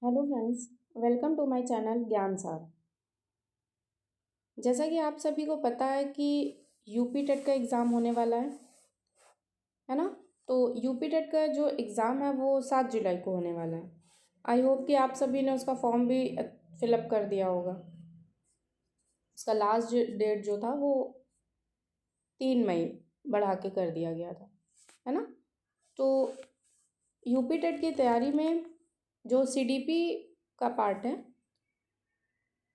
Hello friends, welcome to my channel Gyan Saar. जैसा कि आप सभी को पता है कि यूपी टेट का एग्ज़ाम होने वाला है ना। तो यूपी टेट का जो एग्ज़ाम है वो 7 जुलाई को होने वाला है। आई होप कि आप सभी ने उसका फॉर्म भी फिलअप कर दिया होगा। उसका लास्ट डेट जो था वो 3 मई बढ़ा के कर दिया गया था, है ना। तो यूपी टेट की तैयारी में जो सीडीपी का पार्ट है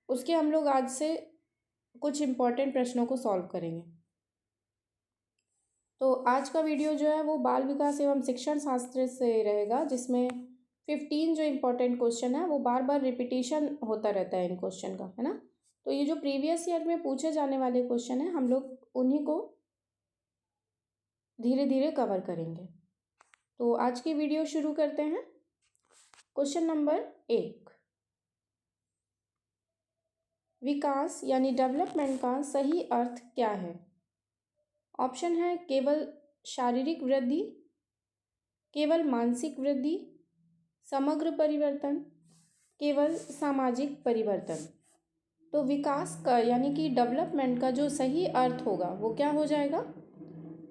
उसके हम लोग आज से कुछ इम्पोर्टेंट प्रश्नों को सॉल्व करेंगे। तो आज का वीडियो जो है वो बाल विकास एवं शिक्षण शास्त्र से रहेगा, जिसमें 15 जो इम्पोर्टेंट क्वेश्चन है वो बार बार रिपीटिशन होता रहता है इन क्वेश्चन का, है ना। तो ये जो प्रीवियस ईयर में पूछे जाने वाले क्वेश्चन है हम लोग उन्हीं को धीरे धीरे कवर करेंगे। तो आज की वीडियो शुरू करते हैं। क्वेश्चन नंबर 1, विकास यानी डेवलपमेंट का सही अर्थ क्या है। ऑप्शन है केवल शारीरिक वृद्धि, केवल मानसिक वृद्धि, समग्र परिवर्तन, केवल सामाजिक परिवर्तन। तो विकास का यानी कि डेवलपमेंट का जो सही अर्थ होगा वो क्या हो जाएगा,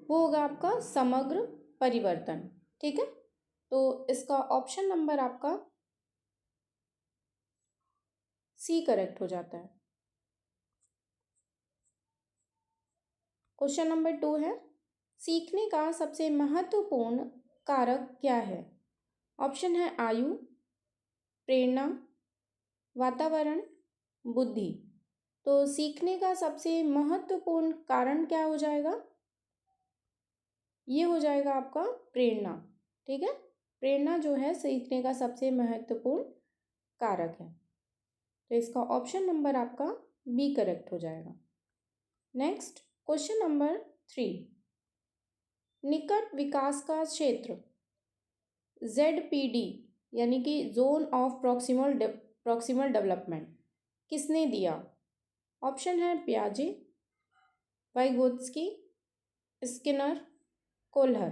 वो होगा आपका समग्र परिवर्तन। ठीक है, तो इसका ऑप्शन नंबर आपका सी करेक्ट हो जाता है। क्वेश्चन नंबर 2 है, सीखने का सबसे महत्वपूर्ण कारक क्या है। ऑप्शन है आयु, प्रेरणा, वातावरण, बुद्धि। तो सीखने का सबसे महत्वपूर्ण कारण क्या हो जाएगा, ये हो जाएगा आपका प्रेरणा। ठीक है, प्रेरणा जो है सीखने का सबसे महत्वपूर्ण कारक है। तो इसका ऑप्शन नंबर आपका बी करेक्ट हो जाएगा। नेक्स्ट क्वेश्चन नंबर 3, निकट विकास का क्षेत्र ZPD यानी कि जोन ऑफ प्रॉक्सिमल डेवलपमेंट किसने दिया। ऑप्शन है पियाजे, वाइगोत्स्की, स्किनर, कोल्हर।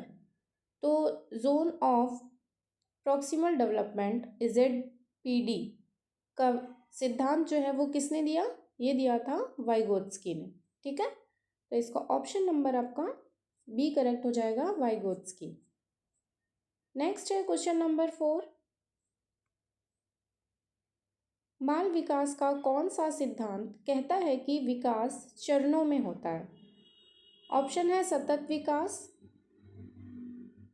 तो zone of proximal development ZPD का सिद्धांत जो है वो किसने दिया, ये दिया था वाइगोत्स्की ने। ठीक है, तो इसका ऑप्शन नंबर आपका बी करेक्ट हो जाएगा, वाइगोत्स्की। नेक्स्ट है क्वेश्चन नंबर 4, बाल विकास का कौन सा सिद्धांत कहता है कि विकास चरणों में होता है। ऑप्शन है सतत विकास,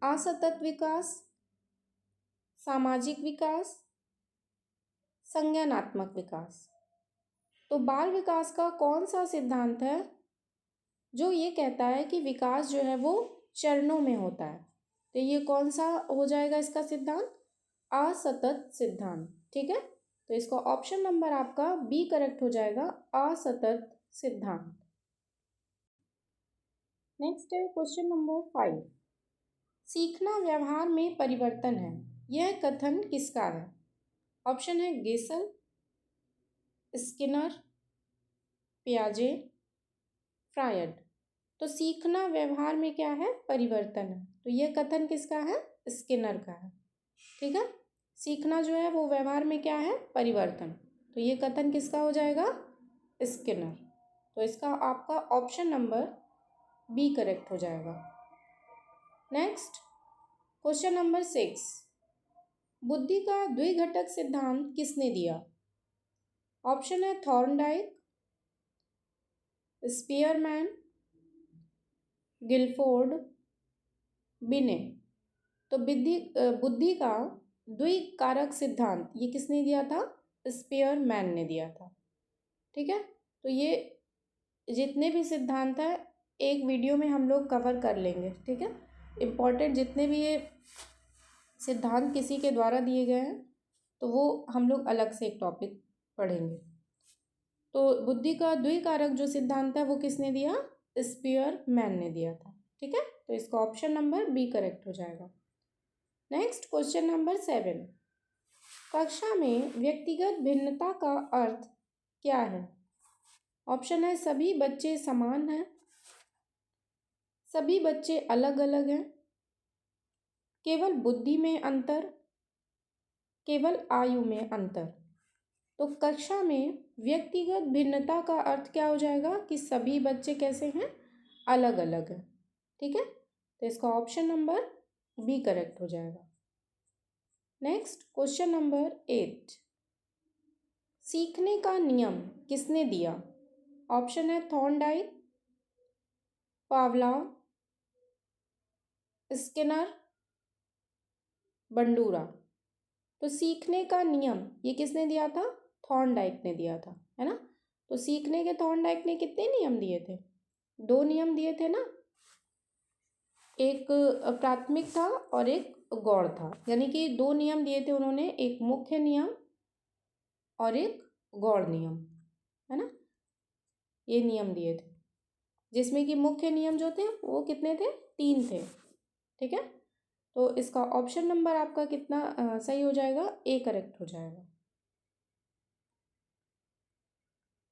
असतत विकास, सामाजिक विकास, संज्ञानात्मक विकास। तो बाल विकास का कौन सा सिद्धांत है जो ये कहता है कि विकास जो है वो चरणों में होता है। तो ये कौन सा हो जाएगा इसका सिद्धांत, असतत सिद्धांत। ठीक है, तो इसका ऑप्शन नंबर आपका बी करेक्ट हो जाएगा, असतत सिद्धांत। नेक्स्ट है क्वेश्चन नंबर 5, सीखना व्यवहार में परिवर्तन है, यह कथन किसका है। ऑप्शन है गेसल, स्किनर, पियाजे, फ्रायड। तो सीखना व्यवहार में क्या है, परिवर्तन है। तो यह कथन किसका है, स्किनर का है। ठीक है, सीखना जो है वो व्यवहार में क्या है, परिवर्तन। तो ये कथन किसका हो जाएगा, स्किनर। तो इसका आपका ऑप्शन नंबर बी करेक्ट हो जाएगा। नेक्स्ट क्वेश्चन नंबर 6, बुद्धि का द्विघटक सिद्धांत किसने दिया। ऑप्शन है थॉर्नडाइक, स्पीयरमैन, गिलफोर्ड, बिने। तो बुद्धि का द्विकारक सिद्धांत ये किसने दिया था, स्पीयरमैन ने दिया था। ठीक है, तो ये जितने भी सिद्धांत है एक वीडियो में हम लोग कवर कर लेंगे। ठीक है, इम्पॉर्टेंट जितने भी ये सिद्धांत किसी के द्वारा दिए गए हैं तो वो हम लोग अलग से एक टॉपिक पढ़ेंगे। तो बुद्धि का द्विकारक जो सिद्धांत है वो किसने दिया, स्पीयरमैन ने दिया था। ठीक है, तो इसका ऑप्शन नंबर बी करेक्ट हो जाएगा। नेक्स्ट क्वेश्चन नंबर 7, कक्षा में व्यक्तिगत भिन्नता का अर्थ क्या है। ऑप्शन है सभी बच्चे समान हैं, सभी बच्चे अलग अलग हैं, केवल बुद्धि में अंतर, केवल आयु में अंतर। तो कक्षा में व्यक्तिगत भिन्नता का अर्थ क्या हो जाएगा कि सभी बच्चे कैसे हैं, अलग अलग हैं। ठीक है, तो इसका ऑप्शन नंबर बी करेक्ट हो जाएगा। नेक्स्ट क्वेश्चन नंबर 8, सीखने का नियम किसने दिया? ऑप्शन है थॉर्नडाइक, पावलोव, स्किनर, बंडूरा। तो सीखने का नियम ये किसने दिया था? थॉर्नडाइक ने दिया था, है ना। तो सीखने के थॉर्नडाइक ने कितने नियम दिए थे? 2 नियम दिए थे ना, एक प्राथमिक था और एक गौण था, यानी कि 2 नियम दिए थे उन्होंने, एक मुख्य नियम और एक गौण नियम, है ना। ये नियम दिए थे, जिसमें कि मुख्य नियम जो थे वो कितने थे? 3 थे। ठीक है, तो इसका ऑप्शन नंबर आपका कितना सही हो जाएगा? ए करेक्ट हो जाएगा।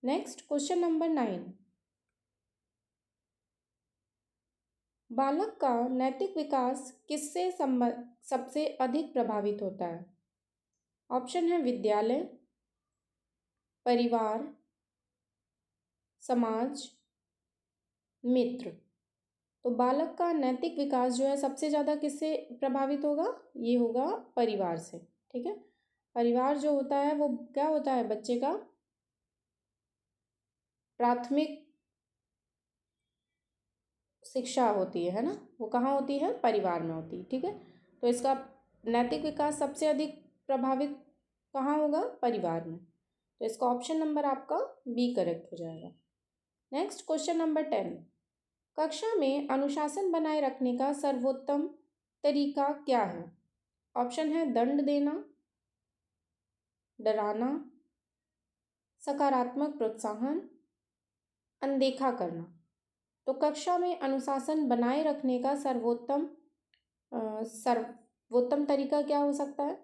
नेक्स्ट क्वेश्चन नंबर 9, बालक का नैतिक विकास किससे सबसे अधिक प्रभावित होता है? ऑप्शन है विद्यालय, परिवार, समाज, मित्र। तो बालक का नैतिक विकास जो है सबसे ज़्यादा किससे प्रभावित होगा? ये होगा परिवार से। ठीक है, परिवार जो होता है वो क्या होता है? बच्चे का प्राथमिक शिक्षा होती है ना, वो कहाँ होती है? परिवार में होती है। ठीक है, तो इसका नैतिक विकास सबसे अधिक प्रभावित कहाँ होगा? परिवार में। तो इसका ऑप्शन नंबर आपका बी करेक्ट हो जाएगा। नेक्स्ट क्वेश्चन नंबर 10, कक्षा में अनुशासन बनाए रखने का सर्वोत्तम तरीका क्या है? ऑप्शन है दंड देना, डराना, सकारात्मक प्रोत्साहन, अनदेखा करना। तो कक्षा में अनुशासन बनाए रखने का सर्वोत्तम तरीका क्या हो सकता है?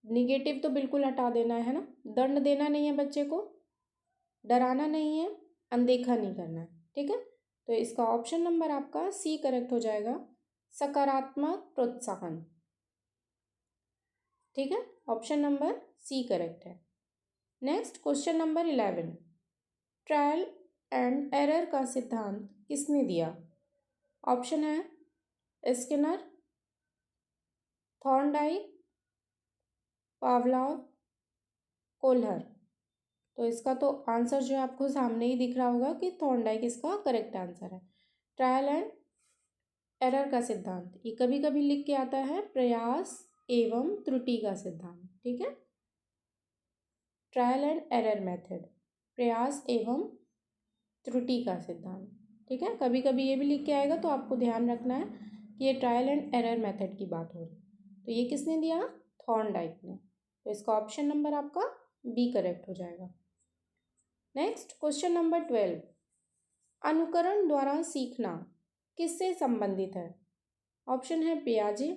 निगेटिव तो बिल्कुल हटा देना है ना, दंड देना नहीं है बच्चे को, डराना नहीं है, अनदेखा नहीं करना है। ठीक है, तो इसका ऑप्शन नंबर आपका सी करेक्ट हो जाएगा, सकारात्मक प्रोत्साहन। ठीक है, ऑप्शन नंबर सी करेक्ट है। Next question number 11, trial and error का सिद्धांत किसने दिया? ऑप्शन है स्किनर, थॉर्नडाइक, पावलोव, कोल्हर। तो इसका तो आंसर जो है आपको सामने ही दिख रहा होगा कि थॉर्नडाइक इसका करेक्ट आंसर है। ट्रायल एंड एरर का सिद्धांत ये कभी कभी लिख के आता है प्रयास एवं त्रुटि का सिद्धांत। ठीक है, ट्रायल एंड एरर मेथड, प्रयास एवं त्रुटि का सिद्धांत। ठीक है, कभी कभी ये भी लिख के आएगा, तो आपको ध्यान रखना है कि ये ट्रायल एंड एरर मेथड की बात हो रही है। तो ये किसने दिया? थॉर्नडाइक ने। तो इसका ऑप्शन नंबर आपका बी करेक्ट हो जाएगा। नेक्स्ट क्वेश्चन नंबर 12, अनुकरण द्वारा सीखना किससे संबंधित है? ऑप्शन है पियाजे,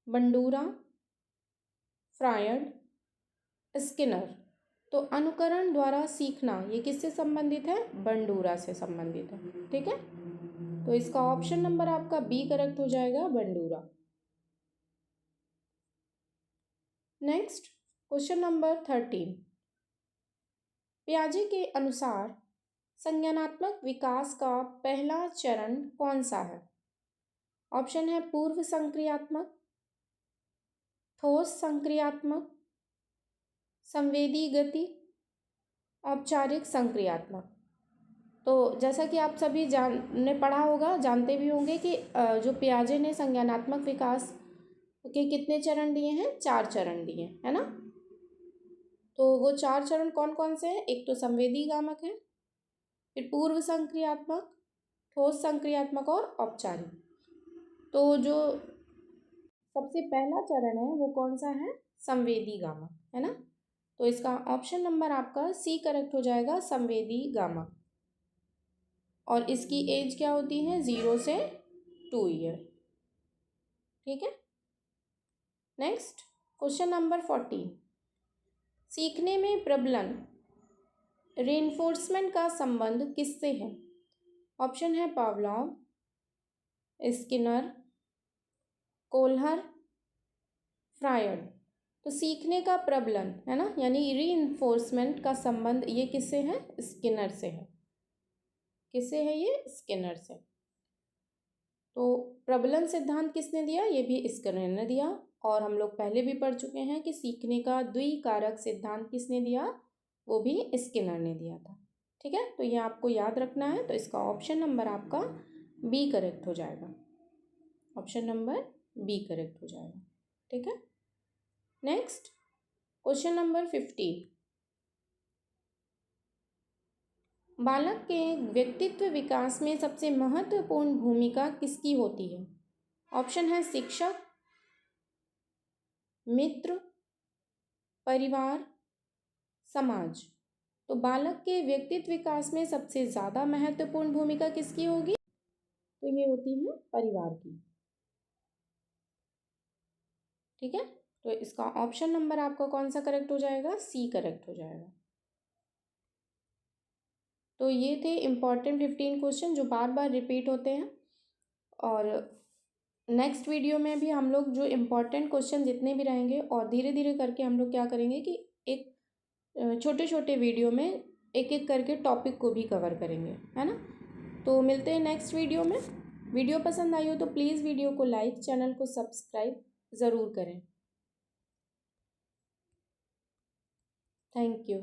बंडूरा, फ्रायड, स्किनर। तो अनुकरण द्वारा सीखना ये किससे संबंधित है? बंडूरा से संबंधित है। ठीक है, तो इसका ऑप्शन नंबर आपका बी करेक्ट हो जाएगा, बंडूरा। नेक्स्ट क्वेश्चन नंबर 13, पियाजे के अनुसार संज्ञानात्मक विकास का पहला चरण कौन सा है? ऑप्शन है पूर्व संक्रियात्मक, ठोस संक्रियात्मक, संवेदी गति, औपचारिक संक्रियात्मक। तो जैसा कि आप सभी ने पढ़ा होगा, जानते भी होंगे कि जो पियाजे ने संज्ञानात्मक विकास के कितने चरण दिए हैं? 4 चरण दिए, है ना। तो वो 4 चरण कौन कौन से हैं? एक तो संवेदी गामक है, फिर पूर्व संक्रियात्मक, ठोस संक्रियात्मक और औपचारिक। तो जो सबसे पहला चरण है वो कौन सा है? संवेदी गामक, है ना। तो इसका ऑप्शन नंबर आपका सी करेक्ट हो जाएगा, संवेदी गामक। और इसकी एज क्या होती है? 0 से 2 ईयर। ठीक है, नेक्स्ट क्वेश्चन नंबर 14, सीखने में प्रबलन रेनफोर्समेंट का संबंध किससे है? ऑप्शन है पावलोव, स्किनर, कोल्हर, फ्रायड। तो सीखने का प्रबलन है ना, यानी रीइंफोर्समेंट का संबंध ये किससे है? स्किनर से है। किससे है ये? स्किनर से। तो प्रबलन सिद्धांत किसने दिया? ये भी स्किनर ने दिया। और हम लोग पहले भी पढ़ चुके हैं कि सीखने का द्विकारक सिद्धांत किसने दिया? वो भी स्किनर ने दिया था। ठीक है, तो ये आपको याद रखना है। तो इसका ऑप्शन नंबर आपका बी करेक्ट हो जाएगा। ऑप्शन नंबर बी करेक्ट हो जाएगा। ठीक है, नेक्स्ट क्वेश्चन नंबर 15। बालक के व्यक्तित्व विकास में सबसे महत्वपूर्ण भूमिका किसकी होती है? ऑप्शन है शिक्षक, मित्र, परिवार, समाज। तो बालक के व्यक्तित्व विकास में सबसे ज़्यादा महत्वपूर्ण भूमिका किसकी होगी? तो ये होती है परिवार की। ठीक है, तो इसका ऑप्शन नंबर आपका कौन सा करेक्ट हो जाएगा? सी करेक्ट हो जाएगा। तो ये थे इम्पॉर्टेंट 15 क्वेश्चन जो बार बार रिपीट होते हैं। और नेक्स्ट वीडियो में भी हम लोग जो इम्पॉर्टेंट क्वेश्चन जितने भी रहेंगे और धीरे धीरे करके हम लोग क्या करेंगे कि एक छोटे छोटे वीडियो में एक एक करके टॉपिक को भी कवर करेंगे, है ना। तो मिलते हैं नेक्स्ट वीडियो में। वीडियो पसंद आई हो तो प्लीज़ वीडियो को लाइक, चैनल को सब्सक्राइब ज़रूर करें। Thank you.